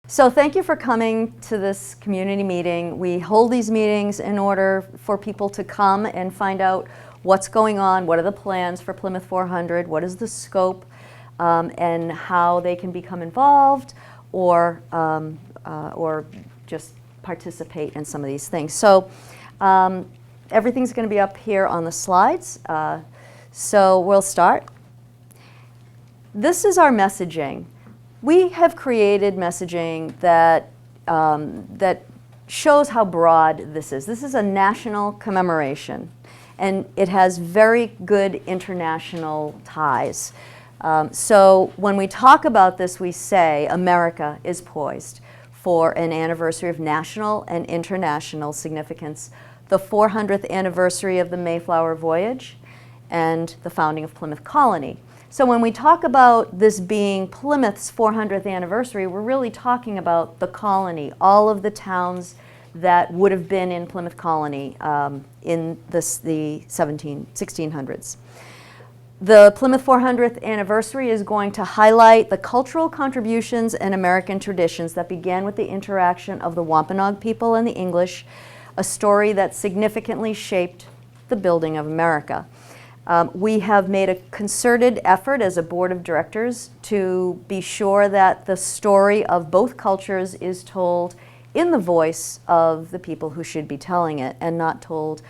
So thank you for coming to this community meeting. We hold these meetings in order for people to come and find out what's going on, what are the plans for Plymouth 400, what is the scope, and how they can become involved or just participate in some of these things. So everything's going to be up here on the slides. So we'll start. This is our messaging. We have created messaging that shows how broad this is. This is a national commemoration, and it has very good international ties. So when we talk about this, we say America is poised for an anniversary of national and international significance, the 400th anniversary of the Mayflower Voyage, and the founding of Plymouth Colony. So when we talk about this being Plymouth's 400th anniversary, we're really talking about the colony, all of the towns that would have been in Plymouth Colony in the 1600s. The Plymouth 400th anniversary is going to highlight the cultural contributions and American traditions that began with the interaction of the Wampanoag people and the English, a story that significantly shaped the building of America. We have made a concerted effort as a board of directors to be sure that the story of both cultures is told in the voice of the people who should be telling it and not told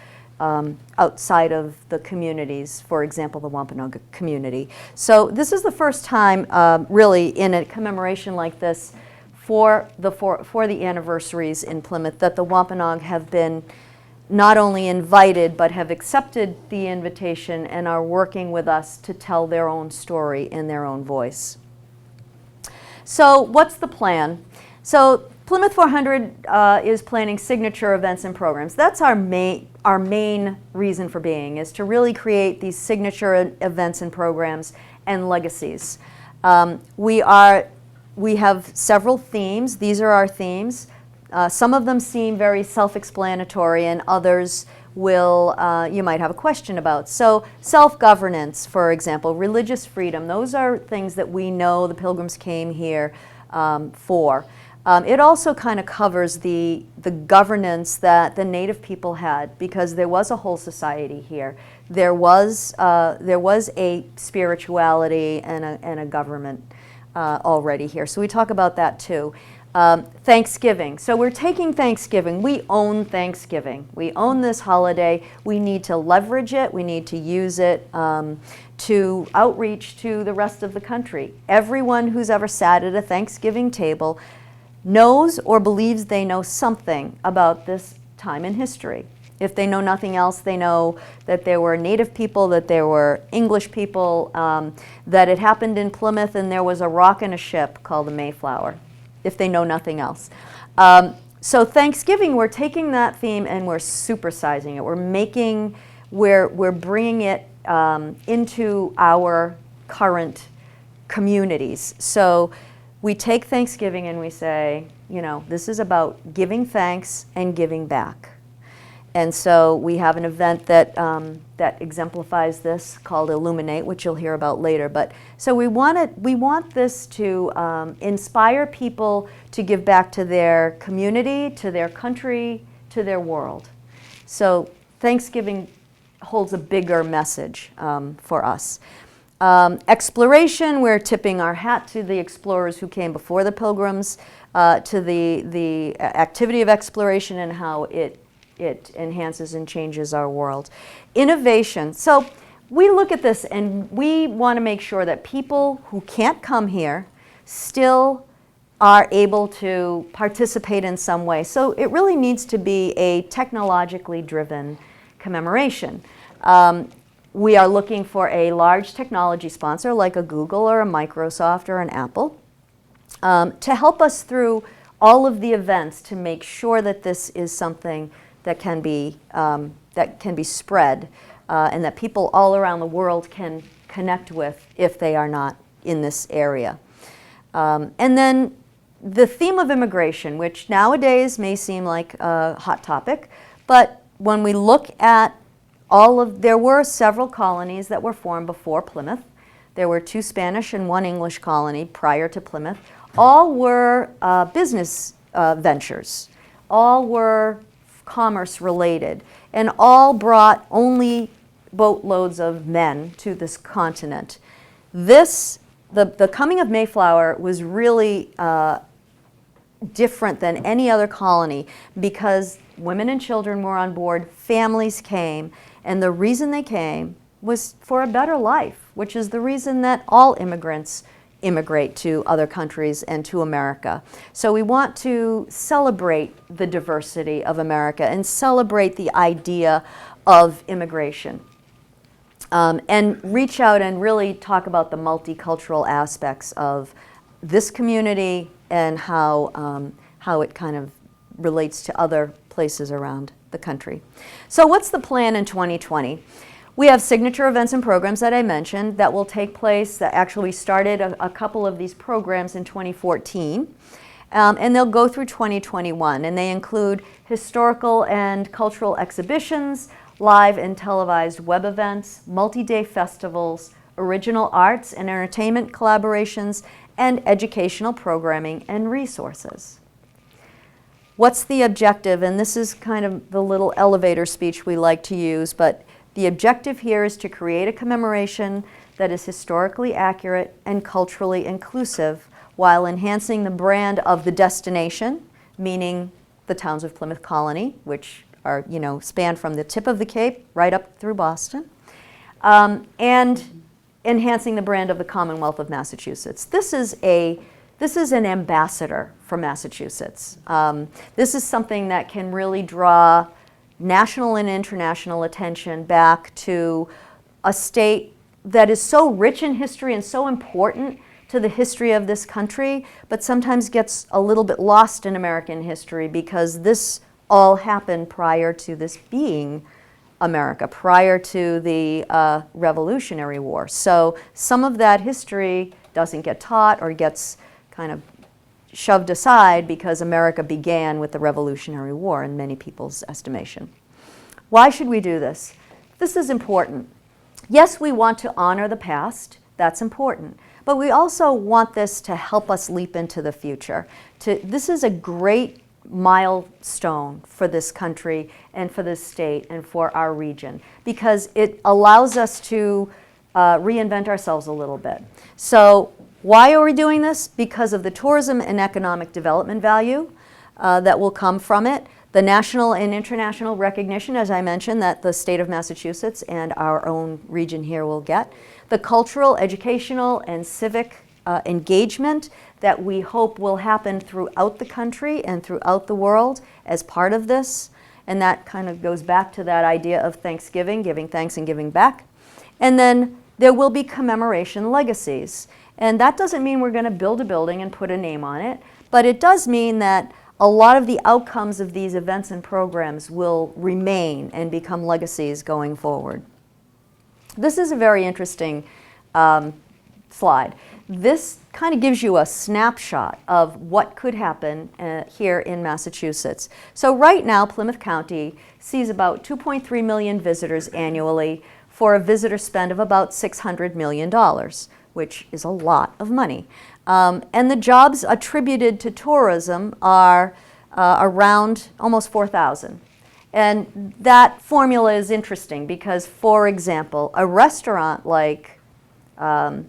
outside of the communities, for example, the Wampanoag community. So this is the first time really in a commemoration like this for the anniversaries in Plymouth that the Wampanoag have been not only invited, but have accepted the invitation and are working with us to tell their own story in their own voice. So what's the plan? So Plymouth 400 is planning signature events and programs. That's our main reason for being, is to really create these signature events and programs and legacies. We have several themes. These are our themes. Some of them seem very self-explanatory, and others will you might have a question about. So self-governance, for example, religious freedom, those are things that we know the Pilgrims came here for. It also kind of covers the governance that the Native people had, because there was a whole society here. There was a spirituality and a government already here. So we talk about that too. Thanksgiving. So we're taking Thanksgiving. We own Thanksgiving. We own this holiday. We need to leverage it. We need to use it to outreach to the rest of the country. Everyone who's ever sat at a Thanksgiving table knows or believes they know something about this time in history. If they know nothing else, they know that there were Native people, that there were English people, that it happened in Plymouth and there was a rock and a ship called the Mayflower, if they know nothing else. So Thanksgiving, we're taking that theme and we're supersizing it. We're bringing it into our current communities. So we take Thanksgiving and we say, you know, this is about giving thanks and giving back. And so we have an event that exemplifies this called Illuminate, which you'll hear about later. But so we want this to inspire people to give back to their community, to their country, to their world. So Thanksgiving holds a bigger message for us. Exploration, we're tipping our hat to the explorers who came before the Pilgrims, to the activity of exploration and how it enhances and changes our world. Innovation. So we look at this and we want to make sure that people who can't come here still are able to participate in some way. So it really needs to be a technologically driven commemoration. We are looking for a large technology sponsor like a Google or a Microsoft or an Apple to help us through all of the events to make sure that this is something that can be spread and that people all around the world can connect with if they are not in this area. And then the theme of immigration, which nowadays may seem like a hot topic, but when we look at there were several colonies that were formed before Plymouth. There were 2 Spanish and 1 English colony prior to Plymouth. All were business ventures. All were commerce related, and all brought only boatloads of men to this continent. The coming of Mayflower was really different than any other colony because women and children were on board, families came, and the reason they came was for a better life, which is the reason that all immigrants immigrate to other countries and to America. So we want to celebrate the diversity of America and celebrate the idea of immigration. And reach out and really talk about the multicultural aspects of this community and how it kind of relates to other places around the country. So what's the plan in 2020? We have signature events and programs that I mentioned that will take place. That actually we started a couple of these programs in 2014. And they'll go through 2021. And they include historical and cultural exhibitions, live and televised web events, multi-day festivals, original arts and entertainment collaborations, and educational programming and resources. What's the objective? And this is kind of the little elevator speech we like to use, but the objective here is to create a commemoration that is historically accurate and culturally inclusive while enhancing the brand of the destination, meaning the towns of Plymouth Colony, which are, span from the tip of the Cape right up through Boston, and enhancing the brand of the Commonwealth of Massachusetts. This is an ambassador for Massachusetts. This is something that can really draw national and international attention back to a state that is so rich in history and so important to the history of this country, but sometimes gets a little bit lost in American history because this all happened prior to this being America, prior to the Revolutionary War. So some of that history doesn't get taught or gets kind of shoved aside because America began with the Revolutionary War in many people's estimation. Why should we do this? This is important. Yes, we want to honor the past. That's important. But we also want this to help us leap into the future. This is a great milestone for this country and for this state and for our region because it allows us to reinvent ourselves a little bit. So why are we doing this? Because of the tourism and economic development value that will come from it, the national and international recognition, as I mentioned, that the state of Massachusetts and our own region here will get, the cultural, educational, and civic engagement that we hope will happen throughout the country and throughout the world as part of this. And that kind of goes back to that idea of Thanksgiving, giving thanks and giving back. And then there will be commemoration legacies. And that doesn't mean we're going to build a building and put a name on it, but it does mean that a lot of the outcomes of these events and programs will remain and become legacies going forward. This is a very interesting slide. This kind of gives you a snapshot of what could happen here in Massachusetts. So right now, Plymouth County sees about 2.3 million visitors annually for a visitor spend of about $600 million, which is a lot of money. And the jobs attributed to tourism are around almost 4,000. And that formula is interesting because, for example, a restaurant like the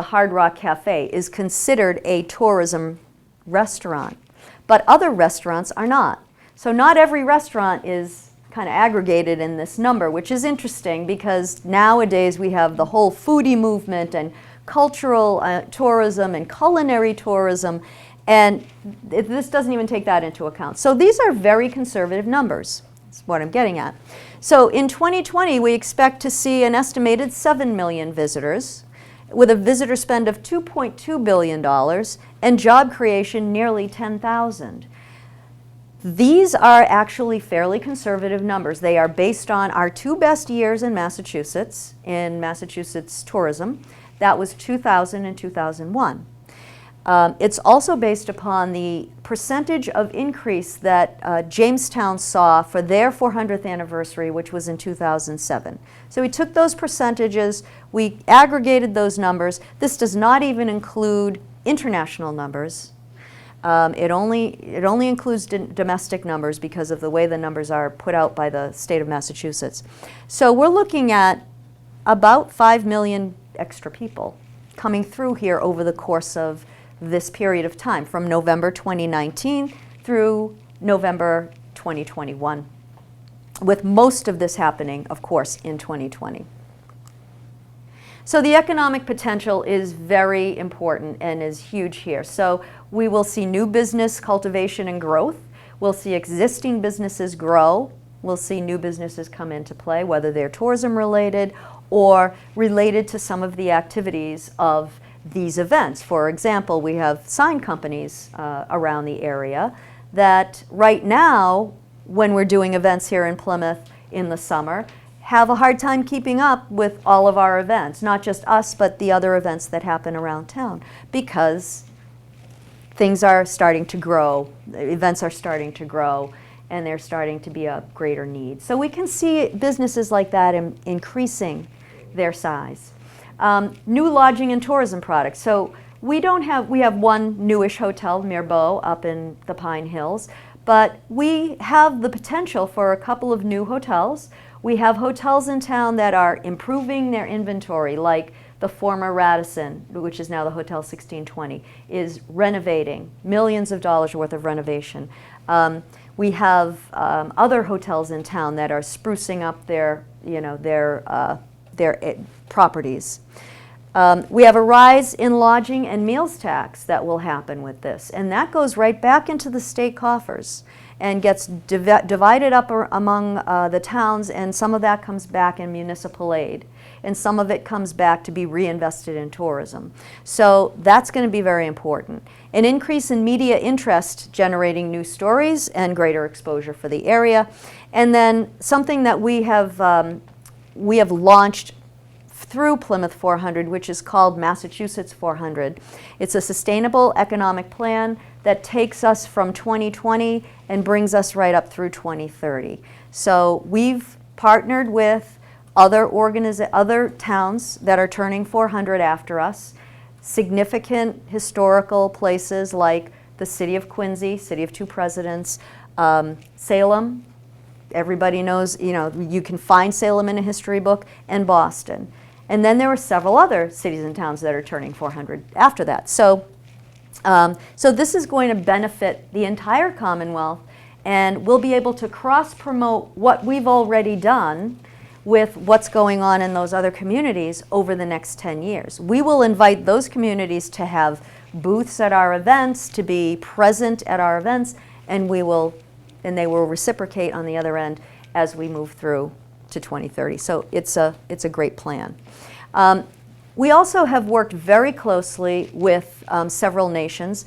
Hard Rock Cafe is considered a tourism restaurant, but other restaurants are not. So not every restaurant is kind of aggregated in this number, which is interesting because nowadays we have the whole foodie movement and cultural tourism and culinary tourism, and this doesn't even take that into account. So these are very conservative numbers. That's what I'm getting at. So in 2020, we expect to see an estimated 7 million visitors with a visitor spend of $2.2 billion and job creation nearly 10,000. These are actually fairly conservative numbers. They are based on our 2 best years in Massachusetts tourism. That was 2000 and 2001. It's also based upon the percentage of increase that Jamestown saw for their 400th anniversary, which was in 2007. So we took those percentages, we aggregated those numbers. This does not even include international numbers. It only includes domestic numbers because of the way the numbers are put out by the state of Massachusetts. So we're looking at about 5 million extra people coming through here over the course of this period of time, from November 2019 through November 2021, with most of this happening, of course, in 2020. So the economic potential is very important and is huge here. So we will see new business cultivation and growth. We'll see existing businesses grow. We'll see new businesses come into play, whether they're tourism related or related to some of the activities of these events. For example, we have sign companies around the area that right now, when we're doing events here in Plymouth in the summer, have a hard time keeping up with all of our events, not just us, but the other events that happen around town, because things are starting to grow, events are starting to grow, and they're starting to be a greater need. So we can see businesses like that increasing their size. New lodging and tourism products. So we have one newish hotel, Mirbeau, up in the Pine Hills, but we have the potential for a couple of new hotels. We have hotels in town that are improving their inventory, like the former Radisson, which is now the Hotel 1620, is renovating, millions of dollars worth of renovation. We have other hotels in town that are sprucing up their properties. We have a rise in lodging and meals tax that will happen with this, and that goes right back into the state coffers and gets divided up among the towns, and some of that comes back in municipal aid, and some of it comes back to be reinvested in tourism. So that's going to be very important. An increase in media interest generating new stories and greater exposure for the area. And then something that we have launched through Plymouth 400, which is called Massachusetts 400. It's a sustainable economic plan that takes us from 2020 and brings us right up through 2030. So we've partnered with other towns that are turning 400 after us, significant historical places like the city of Quincy, city of two presidents, Salem. Everybody knows, you can find Salem in a history book, and Boston. And then there were several other cities and towns that are turning 400 after that. So this is going to benefit the entire Commonwealth, and we'll be able to cross-promote what we've already done with what's going on in those other communities over the next 10 years. We will invite those communities to have booths at our events, to be present at our events, and they will reciprocate on the other end as we move through to 2030. So it's a great plan. We also have worked very closely with several nations.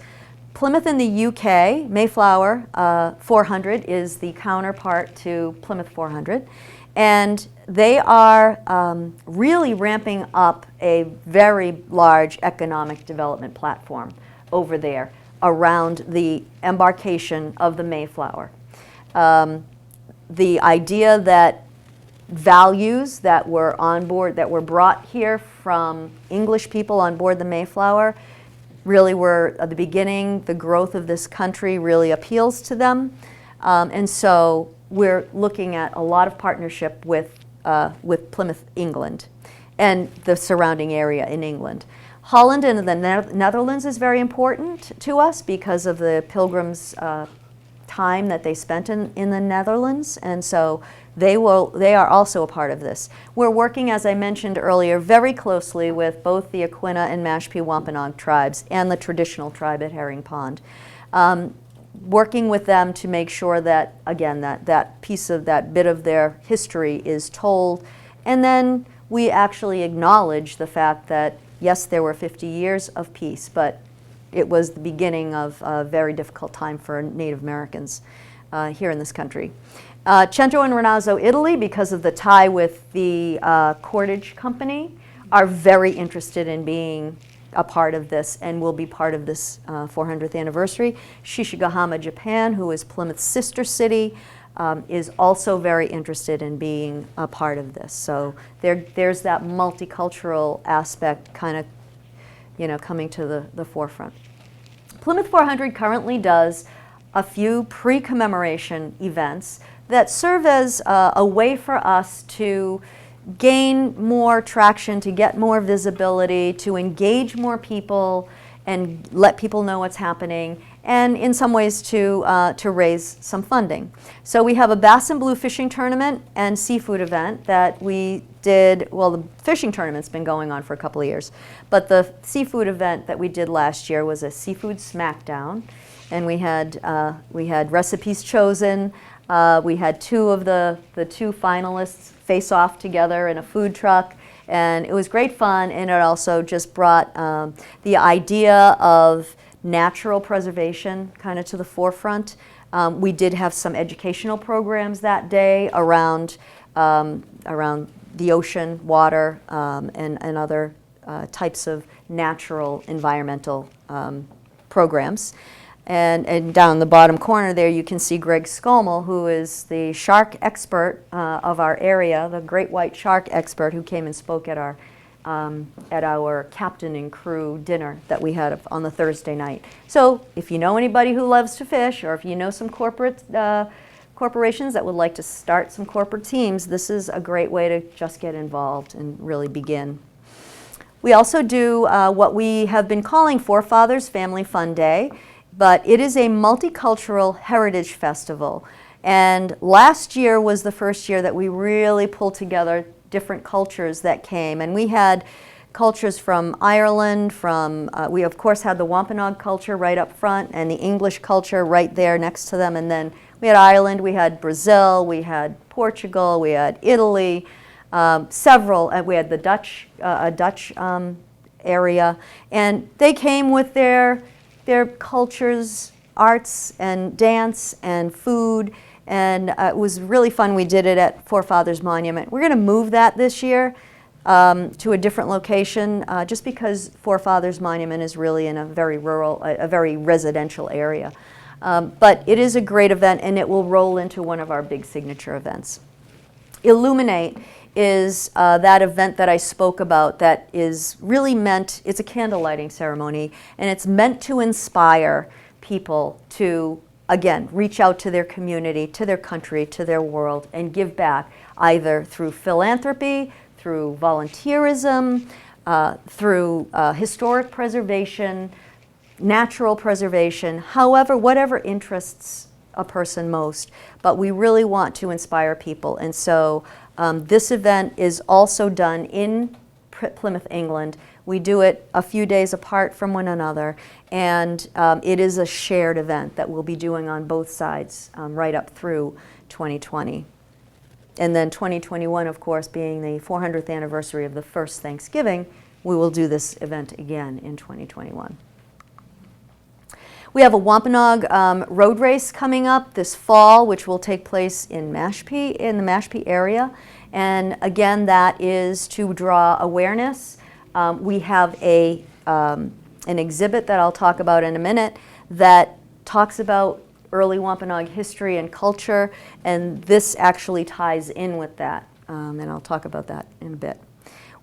Plymouth in the UK, Mayflower 400 is the counterpart to Plymouth 400, and they are really ramping up a very large economic development platform over there around the embarkation of the Mayflower. The idea that values that were on board, that were brought here from English people on board the Mayflower, really were at the beginning, the growth of this country really appeals to them. And so we're looking at a lot of partnership with Plymouth, England, and the surrounding area in England. Holland and the Netherlands is very important to us because of the pilgrims' time that they spent in the Netherlands, and so they are also a part of this. We're working, as I mentioned earlier, very closely with both the Aquinnah and Mashpee Wampanoag tribes and the traditional tribe at Herring Pond, working with them to make sure that, again, that piece of that bit of their history is told, and then we actually acknowledge the fact that, yes, there were 50 years of peace, but it was the beginning of a very difficult time for Native Americans here in this country. Cento and Renazzo, Italy, because of the tie with the cordage company, are very interested in being a part of this and will be part of this 400th anniversary. Shishigahama, Japan, who is Plymouth's sister city, is also very interested in being a part of this. So there's that multicultural aspect kind of, you know, coming to the forefront. Plymouth 400 currently does a few pre-commemoration events that serve as a way for us to gain more traction, to get more visibility, to engage more people and let people know what's happening, and in some ways to raise some funding. So we have a bass and blue fishing tournament and seafood event that we did. Well, the fishing tournament's been going on for a couple of years, but the seafood event that we did last year was a seafood smackdown, and we had recipes chosen. We had two of the two finalists face off together in a food truck, and it was great fun, and it also just brought the idea of natural preservation kind of to the forefront. We did have some educational programs that day around the ocean, water, and other types of natural environmental programs. And down in the bottom corner there you can see Greg Skolmel, who is the shark expert of our area, the great white shark expert who came and spoke at our captain and crew dinner that we had on the Thursday night. So if you know anybody who loves to fish, or if you know some corporations that would like to start some corporate teams, this is a great way to just get involved and really begin. We also do what we have been calling Forefathers Family Fun Day, but it is a multicultural heritage festival. And last year was the first year that we really pulled together different cultures that came. And we had cultures from Ireland, we of course had the Wampanoag culture right up front and the English culture right there next to them. And then we had Ireland, we had Brazil, we had Portugal, we had Italy, several, and we had the Dutch, area. And they came with their cultures, arts and dance and food, and it was really fun. We did it at Forefathers Monument. We're going to move that this year to a different location, just because Forefathers Monument is really in a very rural, a very residential area. But it is a great event, and it will roll into one of our big signature events. Illuminate is that event that I spoke about that is really meant, it's a candle lighting ceremony, and it's meant to inspire people to, again, reach out to their community, to their country, to their world, and give back either through philanthropy, through volunteerism, through historic preservation, natural preservation, however, whatever interests a person most. But we really want to inspire people, and so this event is also done in Plymouth, England. We do it a few days apart from one another, and it is a shared event that we'll be doing on both sides right up through 2020. And then 2021, of course, being the 400th anniversary of the first Thanksgiving, we will do this event again in 2021. We have a Wampanoag road race coming up this fall, which will take place in Mashpee, in the Mashpee area. And again, that is to draw awareness. We have an exhibit that I'll talk about in a minute that talks about early Wampanoag history and culture, and this actually ties in with that, and I'll talk about that in a bit.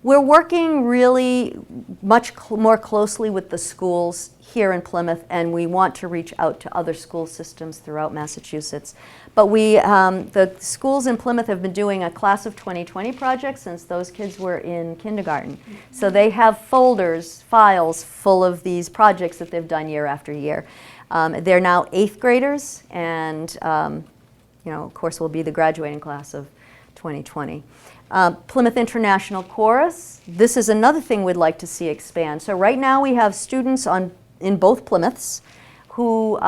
We're working really much more closely with the schools here in Plymouth, and we want to reach out to other school systems throughout Massachusetts. But the schools in Plymouth have been doing a Class of 2020 project since those kids were in kindergarten. So they have folders, files full of these projects that they've done year after year. They're now 8th graders, and of course will be the graduating class of 2020. Plymouth International Chorus, this is another thing we'd like to see expand. So right now we have students in both Plymouths who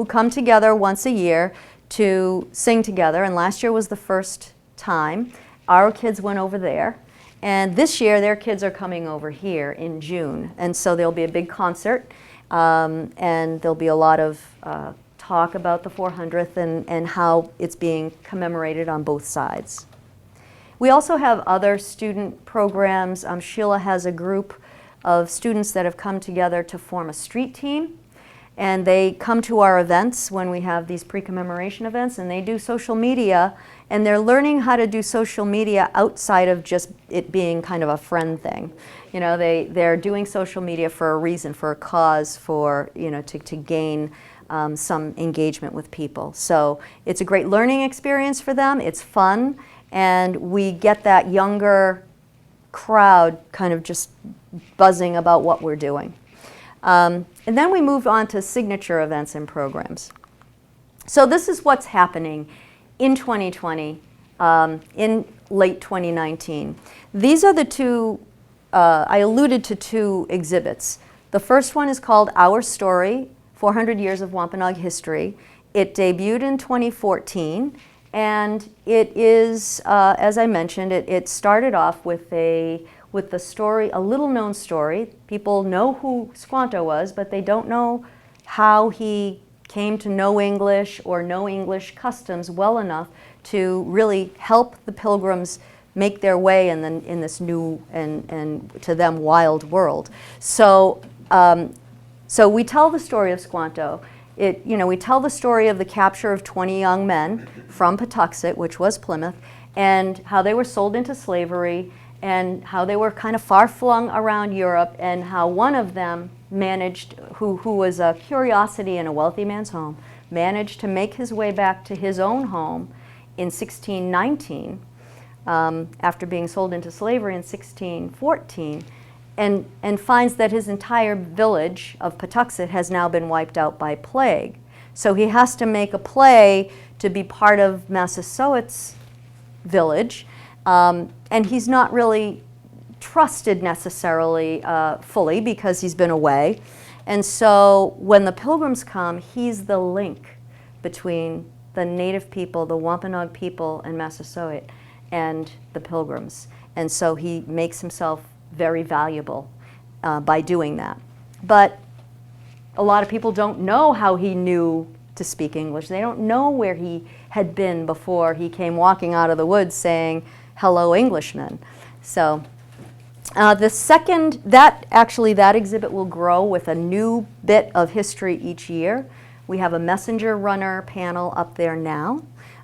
come together once a year to sing together, and last year was the first time. Our kids went over there, and this year their kids are coming over here in June, and so there'll be a big concert, and there'll be a lot of talk about the 400th and how it's being commemorated on both sides. We also have other student programs. Sheila has a group of students that have come together to form a street team. And they come to our events when we have these pre-commemoration events, and they do social media, and they're learning how to do social media outside of just it being kind of a friend thing. You know, they're doing social media for a reason, for a cause, for, you know, to gain some engagement with people. So it's a great learning experience for them. It's fun, and we get that younger crowd kind of just buzzing about what we're doing. And then we move on to signature events and programs. So this is what's happening in 2020, in late 2019. These are the two, I alluded to two exhibits. The first one is called Our Story, 400 Years of Wampanoag History. It debuted in 2014, and it is, as I mentioned, it started off with the story, a little known story. People know who Squanto was, but they don't know how he came to know English or know English customs well enough to really help the Pilgrims make their way in this new and to them wild world. So, so we tell the story of Squanto. We tell the story of the capture of 20 young men from Patuxet, which was Plymouth, and how they were sold into slavery, and how they were kind of far-flung around Europe, and how one of them managed, who was a curiosity in a wealthy man's home, managed to make his way back to his own home in 1619, after being sold into slavery in 1614, and finds that his entire village of Patuxet has now been wiped out by plague. So he has to make a play to be part of Massasoit's village, and he's not really trusted necessarily fully because he's been away. And so when the Pilgrims come, he's the link between the native people, the Wampanoag people in Massasoit, and the Pilgrims. And so he makes himself very valuable by doing that. But a lot of people don't know how he knew to speak English. They don't know where he had been before he came walking out of the woods saying, "Hello, Englishmen." So the second, that exhibit will grow with a new bit of history each year. We have a messenger runner panel up there now.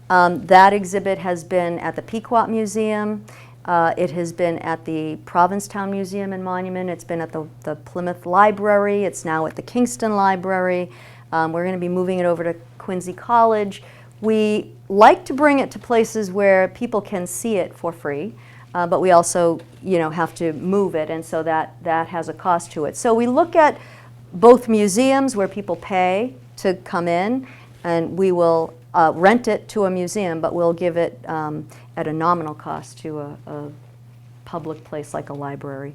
That exhibit has been at the Pequot Museum. It has been at the Provincetown Museum and Monument. It's been at the Plymouth Library. It's now at the Kingston Library. We're going to be moving it over to Quincy College. We like to bring it to places where people can see it for free, but we also, have to move it, and so that has a cost to it. So we look at both museums where people pay to come in, and we will rent it to a museum, but we'll give it at a nominal cost to a public place like a library.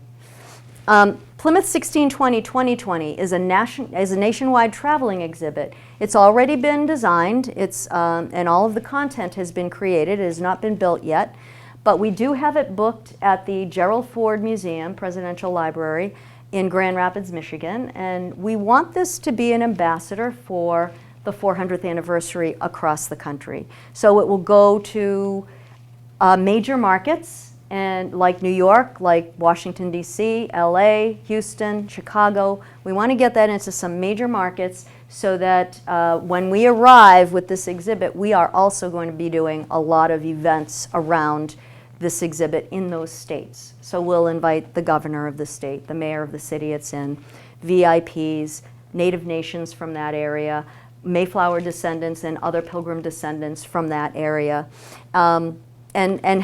Plymouth 1620-2020 is a nationwide traveling exhibit. It's already been designed, and all of the content has been created. It has not been built yet, but we do have it booked at the Gerald Ford Museum, Presidential Library, in Grand Rapids, Michigan, and we want this to be an ambassador for the 400th anniversary across the country. So it will go to major markets, and like New York, like Washington, D.C., L.A., Houston, Chicago. We want to get that into some major markets so that when we arrive with this exhibit, we are also going to be doing a lot of events around this exhibit in those states. So we'll invite the governor of the state, the mayor of the city it's in, VIPs, Native nations from that area, Mayflower descendants and other Pilgrim descendants from that area, and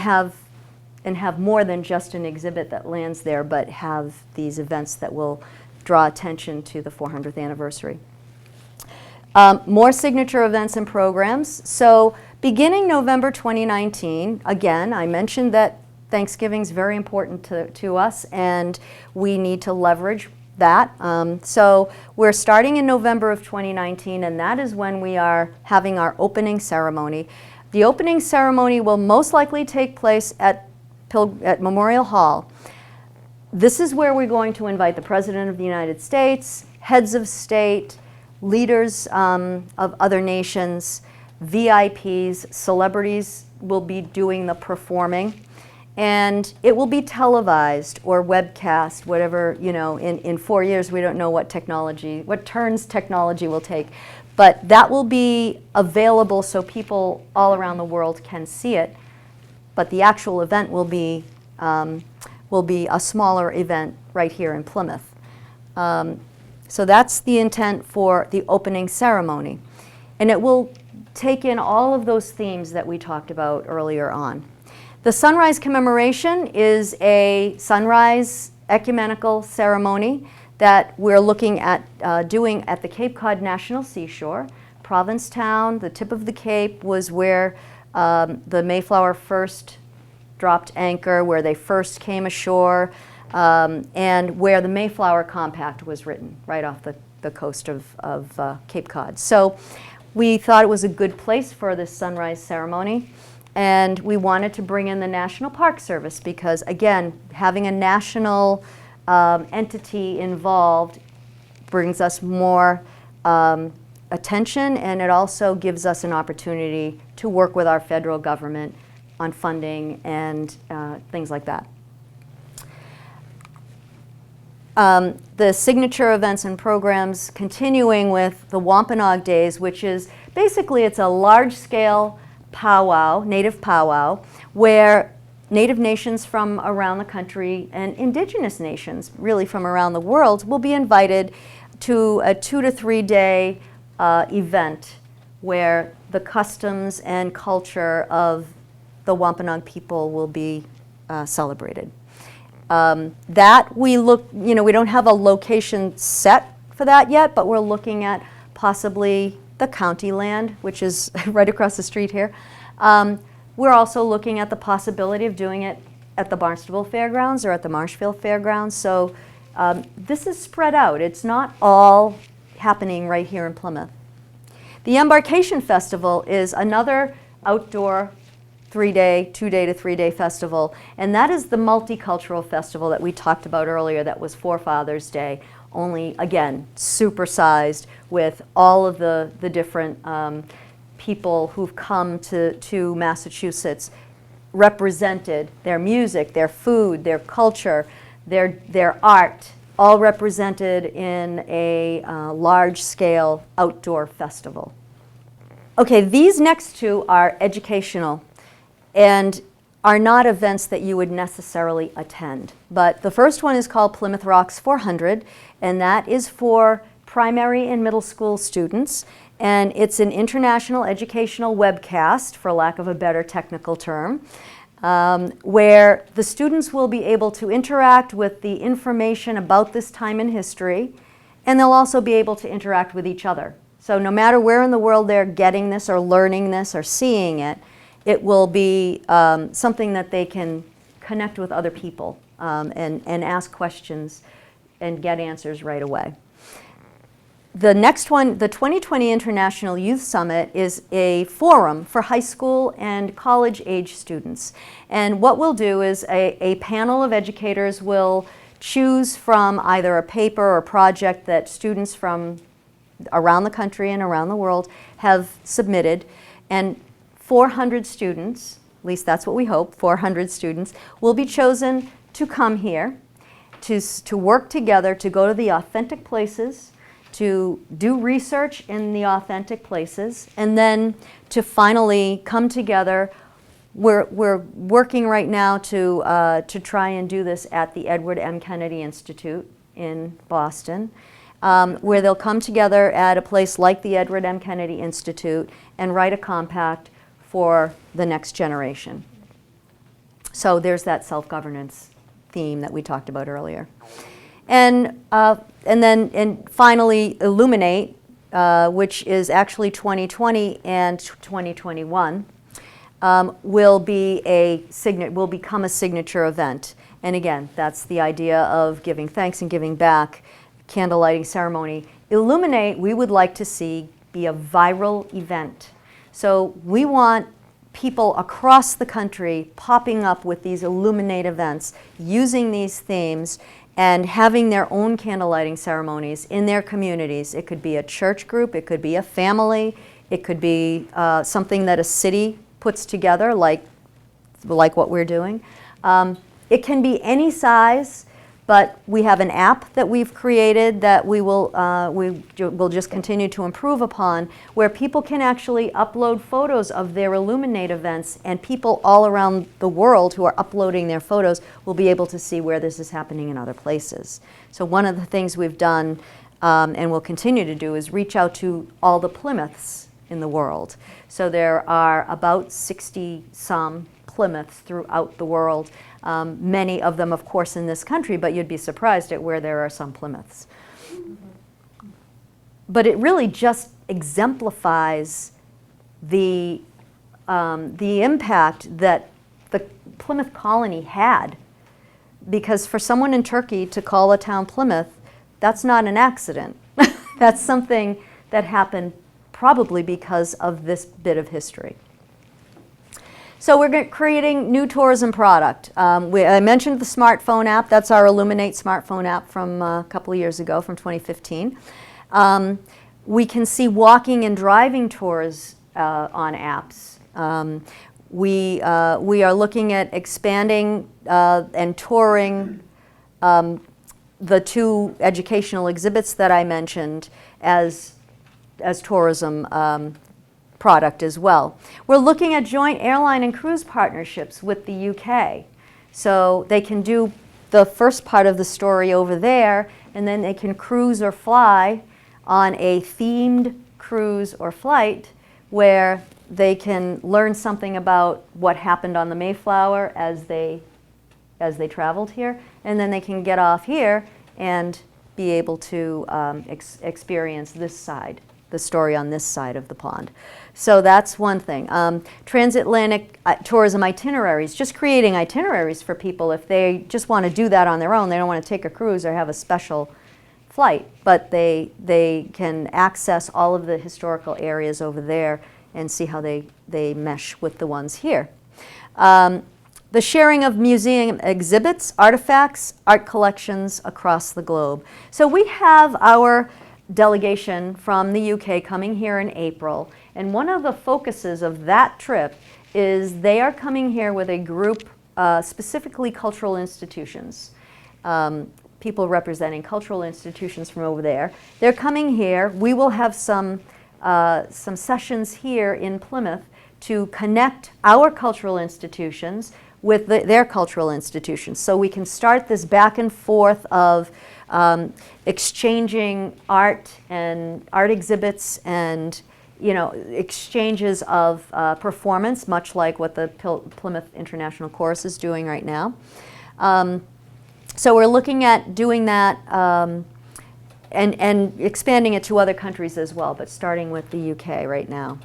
have more than just an exhibit that lands there, but have these events that will draw attention to the 400th anniversary. More signature events and programs. So beginning November 2019, again, I mentioned that Thanksgiving is very important to us, and we need to leverage that. So we're starting in November of 2019, and that is when we are having our opening ceremony. The opening ceremony will most likely take place at Memorial Hall. This is where we're going to invite the President of the United States, heads of state, leaders of other nations, VIPs, celebrities will be doing the performing. And it will be televised or webcast, whatever, you know, in 4 years we don't know what technology, what turns technology will take. But that will be available so people all around the world can see it. But the actual event will be a smaller event right here in Plymouth. So that's the intent for the opening ceremony. And it will take in all of those themes that we talked about earlier on. The sunrise commemoration is a sunrise ecumenical ceremony that we're looking at doing at the Cape Cod National Seashore. Provincetown, the tip of the Cape, was where the Mayflower first dropped anchor, where they first came ashore, and where the Mayflower Compact was written, right off the coast of Cape Cod. So we thought it was a good place for this sunrise ceremony. And we wanted to bring in the National Park Service because, again, having a national entity involved brings us more attention, and it also gives us an opportunity to work with our federal government on funding and things like that. The signature events and programs continuing with the Wampanoag Days, which is basically it's a large-scale powwow, native powwow, where Native nations from around the country and indigenous nations really from around the world will be invited to a 2 to 3 day event where the customs and culture of the Wampanoag people will be celebrated. That we look, you know, we don't have a location set for that yet, but we're looking at possibly the county land, which is right across the street here. We're also looking at the possibility of doing it at the Barnstable Fairgrounds or at the Marshfield Fairgrounds. So this is spread out. It's not all happening right here in Plymouth. The Embarkation Festival is another outdoor 3-day, 2-day to 3-day festival, and that is the multicultural festival that we talked about earlier that was for Father's Day, only, again, supersized with all of the different people who've come to Massachusetts, represented, their music, their food, their culture, their art, all represented in a large-scale outdoor festival. Okay, these next two are educational and are not events that you would necessarily attend. But the first one is called Plymouth Rocks 400, and that is for primary and middle school students. And it's an international educational webcast, for lack of a better technical term, where the students will be able to interact with the information about this time in history, and they'll also be able to interact with each other. So no matter where in the world they're getting this or learning this or seeing it, it will be something that they can connect with other people and ask questions and get answers right away. The next one, the 2020 International Youth Summit, is a forum for high school and college age students. And what we'll do is a panel of educators will choose from either a paper or project that students from around the country and around the world have submitted. And 400 students, at least that's what we hope, 400 students, will be chosen to come here, to work together, to go to the authentic places, to do research in the authentic places, and then to finally come together. We're working right now to try and do this at the Edward M. Kennedy Institute in Boston, where they'll come together at a place like the Edward M. Kennedy Institute and write a compact for the next generation. So there's that self-governance theme that we talked about earlier. And finally, Illuminate, which is actually 2020 and 2021, will become a signature event. And again, that's the idea of giving thanks and giving back, candle lighting ceremony. Illuminate, we would like to see be a viral event. So we want people across the country popping up with these Illuminate events, using these themes, and having their own candle lighting ceremonies in their communities. It could be a church group, it could be a family, it could be something that a city puts together, like what we're doing. It can be any size, but we have an app that we've created that we will just continue to improve upon, where people can actually upload photos of their Illuminate events, and people all around the world who are uploading their photos will be able to see where this is happening in other places. So one of the things we've done and will continue to do is reach out to all the Plymouths in the world. So there are about 60-some Plymouths throughout the world. Many of them, of course, in this country, but you'd be surprised at where there are some Plymouths. But it really just exemplifies the impact that the Plymouth colony had. Because for someone in Turkey to call a town Plymouth, that's not an accident. That's something that happened probably because of this bit of history. So we're creating new tourism product. I mentioned the smartphone app. That's our Illuminate smartphone app from a couple of years ago, from 2015. We can see walking and driving tours on apps. We are looking at expanding and touring the two educational exhibits that I mentioned as tourism product as well. We're looking at joint airline and cruise partnerships with the UK. So they can do the first part of the story over there, and then they can cruise or fly on a themed cruise or flight where they can learn something about what happened on the Mayflower as they traveled here, and then they can get off here and be able to experience this side, the story on this side of the pond. So that's one thing. Transatlantic tourism itineraries, just creating itineraries for people if they just want to do that on their own. They don't want to take a cruise or have a special flight, but they can access all of the historical areas over there and see how they mesh with the ones here. The sharing of museum exhibits, artifacts, art collections across the globe. So we have our delegation from the UK coming here in April, and one of the focuses of that trip is they are coming here with a group, specifically cultural institutions, people representing cultural institutions from over there. They're coming here. We will have some sessions here in Plymouth to connect our cultural institutions with their cultural institutions. So we can start this back and forth of exchanging art and art exhibits and exchanges of performance, much like what the Plymouth International Chorus is doing right now. So we're looking at doing that and expanding it to other countries as well, but starting with the UK right now.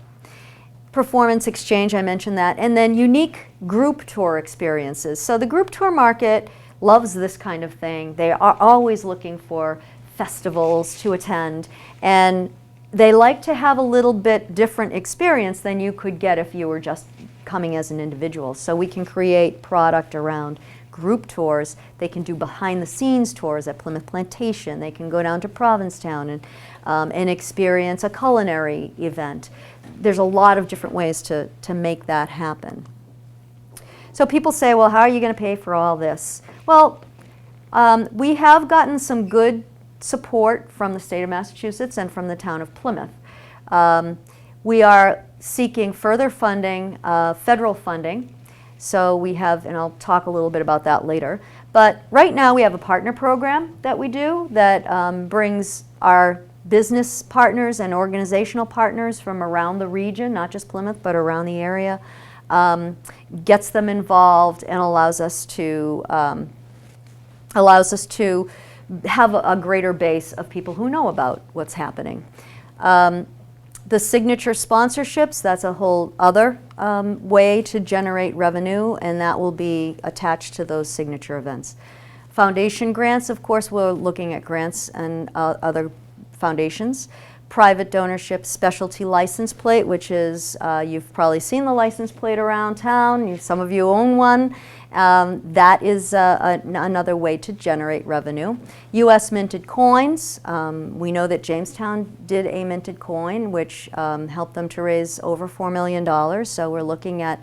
Performance exchange, I mentioned that, and then unique group tour experiences. So the group tour market loves this kind of thing. They are always looking for festivals to attend, and they like to have a little bit different experience than you could get if you were just coming as an individual. So we can create product around group tours. They can do behind-the-scenes tours at Plymouth Plantation. They can go down to Provincetown and experience a culinary event. There's a lot of different ways to make that happen. So people say, well, how are you going to pay for all this? Well, we have gotten some good support from the state of Massachusetts and from the town of Plymouth. We are seeking further funding, federal funding. So we have, and I'll talk a little bit about that later. But right now we have a partner program that we do that brings our business partners and organizational partners from around the region, not just Plymouth, but around the area, gets them involved and allows us to have a greater base of people who know about what's happening. The signature sponsorships, that's a whole other way to generate revenue, and that will be attached to those signature events. Foundation grants, of course, we're looking at grants and other foundations. Private donorship, specialty license plate, which is, you've probably seen the license plate around town. Some of you own one. That is another way to generate revenue. U.S. minted coins. We know that Jamestown did a minted coin, which helped them to raise over $4 million. So we're looking at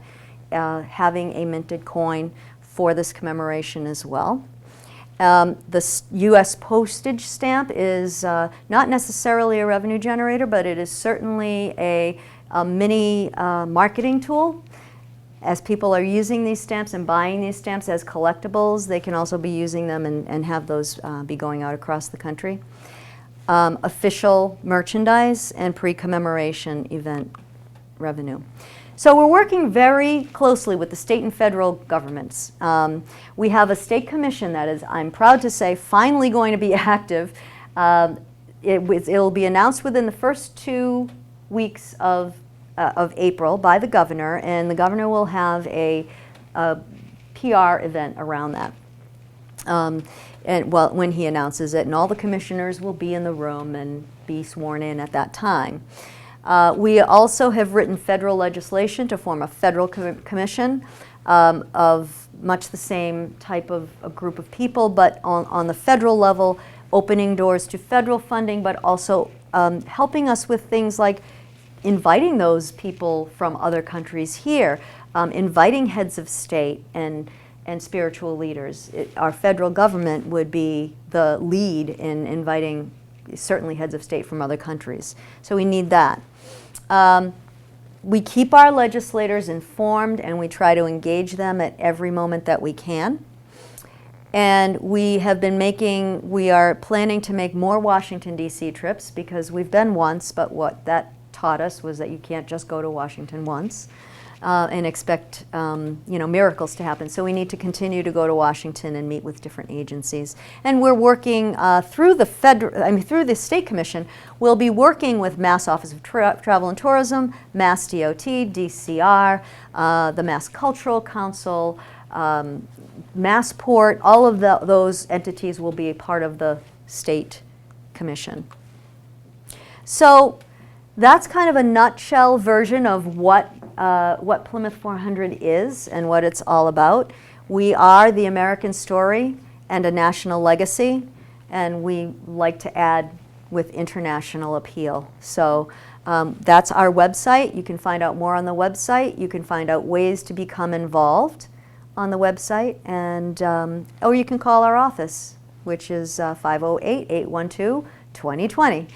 having a minted coin for this commemoration as well. The U.S. postage stamp is not necessarily a revenue generator, but it is certainly a mini marketing tool. As people are using these stamps and buying these stamps as collectibles, they can also be using them and have those be going out across the country. Official merchandise and pre-commemoration event revenue. So we're working very closely with the state and federal governments. We have a state commission that is, I'm proud to say, finally going to be active. It'll be announced within the first 2 weeks of April by the governor, and the governor will have a PR event around that. When he announces it, and all the commissioners will be in the room and be sworn in at that time. We also have written federal legislation to form a federal commission of much the same type of a group of people, but on the federal level, opening doors to federal funding, but also helping us with things like inviting those people from other countries here, inviting heads of state and spiritual leaders. Our federal government would be the lead in inviting certainly heads of state from other countries. So we need that. We keep our legislators informed, and we try to engage them at every moment that we can. And we are planning to make more Washington, D.C. trips, because we've been once, but what that taught us was that you can't just go to Washington once and expect miracles to happen. So we need to continue to go to Washington and meet with different agencies. And we're working through the State Commission. We'll be working with Mass Office of Travel and Tourism, Mass DOT, DCR, the Mass Cultural Council, Massport. All of those entities will be a part of the State Commission. So that's kind of a nutshell version of what Plymouth 400 is and what it's all about. We are the American story and a national legacy, and we like to add with international appeal. So that's our website. You can find out more on the website. You can find out ways to become involved on the website, and or you can call our office, which is 508-812-2020.